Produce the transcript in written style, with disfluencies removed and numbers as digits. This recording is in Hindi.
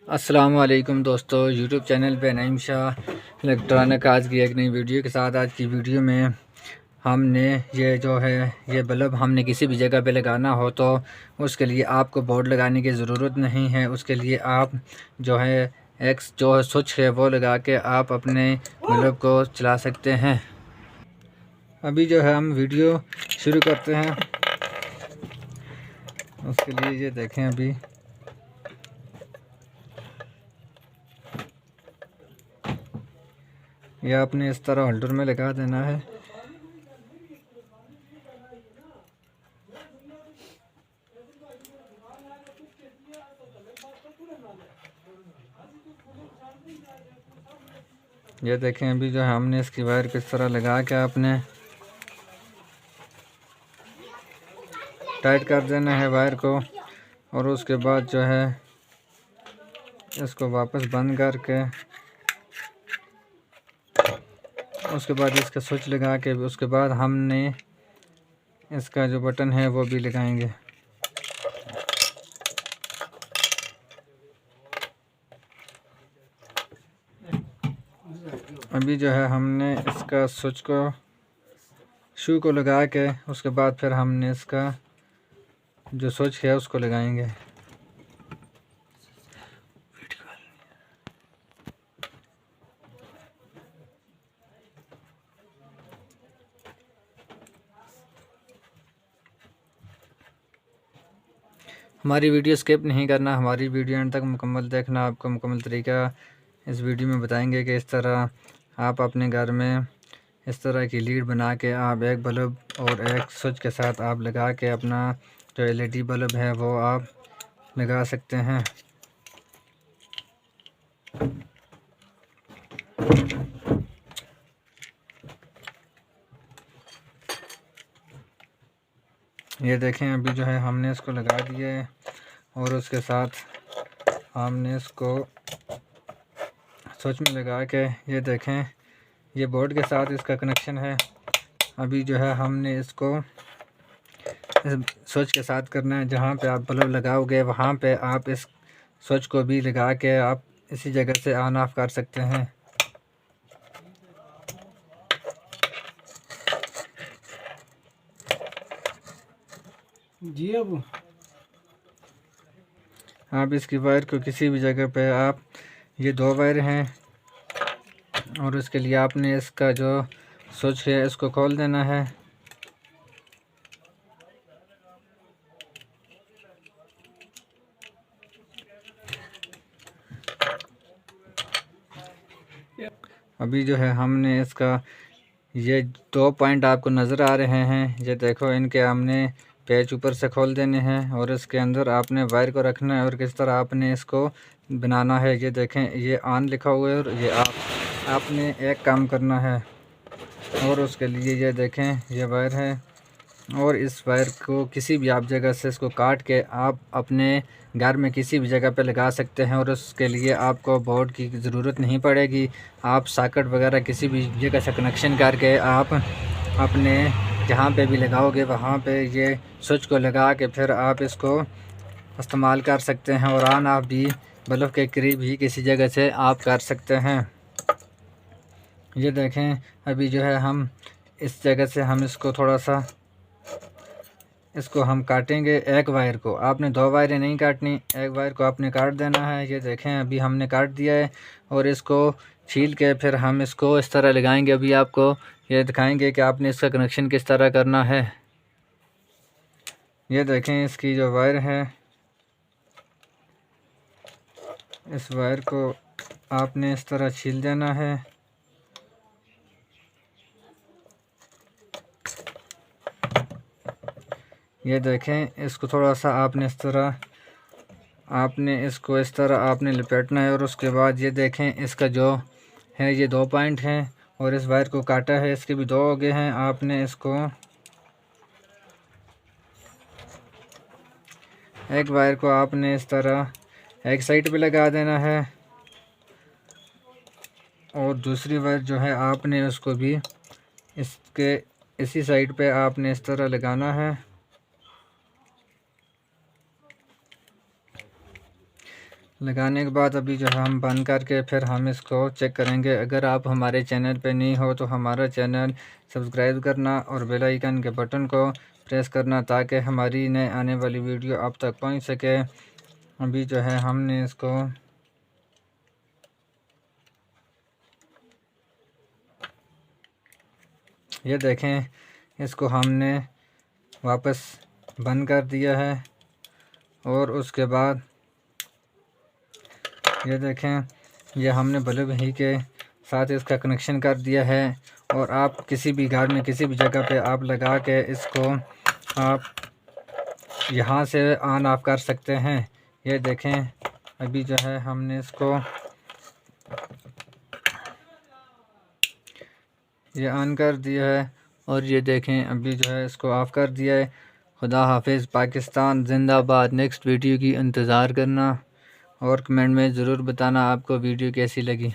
अस्सलामुअलैकुम दोस्तों, यूट्यूब चैनल पे नईम शाह इलेक्ट्रॉनिक आज की एक नई वीडियो के साथ। आज की वीडियो में हमने ये जो है ये बल्ब हमने किसी भी जगह पे लगाना हो तो उसके लिए आपको बोर्ड लगाने की ज़रूरत नहीं है। उसके लिए आप जो है एक जो है स्विच है वो लगा के आप अपने बल्ब को चला सकते हैं। अभी जो है हम वीडियो शुरू करते हैं। उसके लिए ये देखें, अभी ये आपने इस तरह होल्डर में लगा देना है। ये देखें, अभी जो है हमने इसकी वायर किस तरह लगा के आपने टाइट कर देना है वायर को, और उसके बाद जो है इसको वापस बंद करके उसके बाद इसका स्विच लगा के उसके बाद हमने इसका जो बटन है वो भी लगाएंगे। अभी जो है हमने इसका स्विच को शू को लगा के उसके बाद फिर हमने इसका जो स्विच है उसको लगाएंगे। हमारी वीडियो स्किप नहीं करना, हमारी वीडियो एंड तक मुकम्मल देखना। आपको मुकम्मल तरीका इस वीडियो में बताएंगे कि इस तरह आप अपने घर में इस तरह की लीड बना के आप एक बल्ब और एक स्विच के साथ आप लगा के अपना जो एलईडी बल्ब है वो आप लगा सकते हैं। ये देखें, अभी जो है हमने इसको लगा दिया है और उसके साथ हमने इसको स्विच में लगा के ये देखें ये बोर्ड के साथ इसका कनेक्शन है। अभी जो है हमने इसको इस स्विच के साथ करना है। जहाँ पे आप बल्ब लगाओगे वहाँ पे आप इस स्विच को भी लगा के आप इसी जगह से ऑन ऑफ कर सकते हैं। जी अब आप इसकी वायर को किसी भी जगह पे आप ये दो वायर हैं और उसके लिए आपने इसका जो स्विच है इसको खोल देना है। अभी जो है हमने इसका ये दो पॉइंट आपको नज़र आ रहे हैं, ये देखो, इनके हमने पेच ऊपर से खोल देने हैं और इसके अंदर आपने वायर को रखना है और किस तरह आपने इसको बनाना है। ये देखें, ये ऑन लिखा हुआ है और ये आपने एक काम करना है। और उसके लिए ये देखें ये वायर है और इस वायर को किसी भी आप जगह से इसको काट के आप अपने घर में किसी भी जगह पे लगा सकते हैं और उसके लिए आपको बोर्ड की ज़रूरत नहीं पड़ेगी। आप सॉकेट वगैरह किसी भी जगह से कनेक्शन करके आप अपने जहाँ पे भी लगाओगे वहाँ पे ये स्विच को लगा के फिर आप इसको इस्तेमाल कर सकते हैं और ऑन ऑफ भी बल्ब के करीब ही किसी जगह से आप कर सकते हैं। ये देखें, अभी जो है हम इस जगह से हम इसको थोड़ा सा इसको हम काटेंगे। एक वायर को आपने दो वायरें नहीं काटनी, एक वायर को आपने काट देना है। ये देखें, अभी हमने काट दिया है और इसको छील के फिर हम इसको इस तरह लगाएंगे। अभी आपको ये दिखाएंगे कि आपने इसका कनेक्शन किस तरह करना है। ये देखें, इसकी जो वायर है इस वायर को आपने इस तरह छील देना है। ये देखें, इसको थोड़ा सा आपने इस तरह इसको इस तरह आपने लपेटना है और उसके बाद ये देखें इसका जो है ये दो पॉइंट हैं और इस वायर को काटा है, इसके भी दो हो गए हैं। आपने इसको एक वायर को आपने इस तरह एक साइड पे लगा देना है और दूसरी वायर जो है आपने उसको भी इसके इसी साइड पे आपने इस तरह लगाना है। लगाने के बाद अभी जो है हम बंद करके फिर हम इसको चेक करेंगे। अगर आप हमारे चैनल पे नहीं हो तो हमारा चैनल सब्सक्राइब करना और बेल आइकन के बटन को प्रेस करना ताकि हमारी नए आने वाली वीडियो आप तक पहुंच सके। अभी जो है हमने इसको ये देखें, इसको हमने वापस बंद कर दिया है और उसके बाद ये देखें, ये हमने बल्ब ही के साथ इसका कनेक्शन कर दिया है। और आप किसी भी घर में किसी भी जगह पे आप लगा के इसको आप यहाँ से ऑन ऑफ कर सकते हैं। ये देखें, अभी जो है हमने इसको ये ऑन कर दिया है और ये देखें अभी जो है इसको ऑफ़ कर दिया है। खुदा हाफिज़, पाकिस्तान जिंदाबाद। नेक्स्ट वीडियो की इंतज़ार करना और कमेंट में ज़रूर बताना आपको वीडियो कैसी लगी।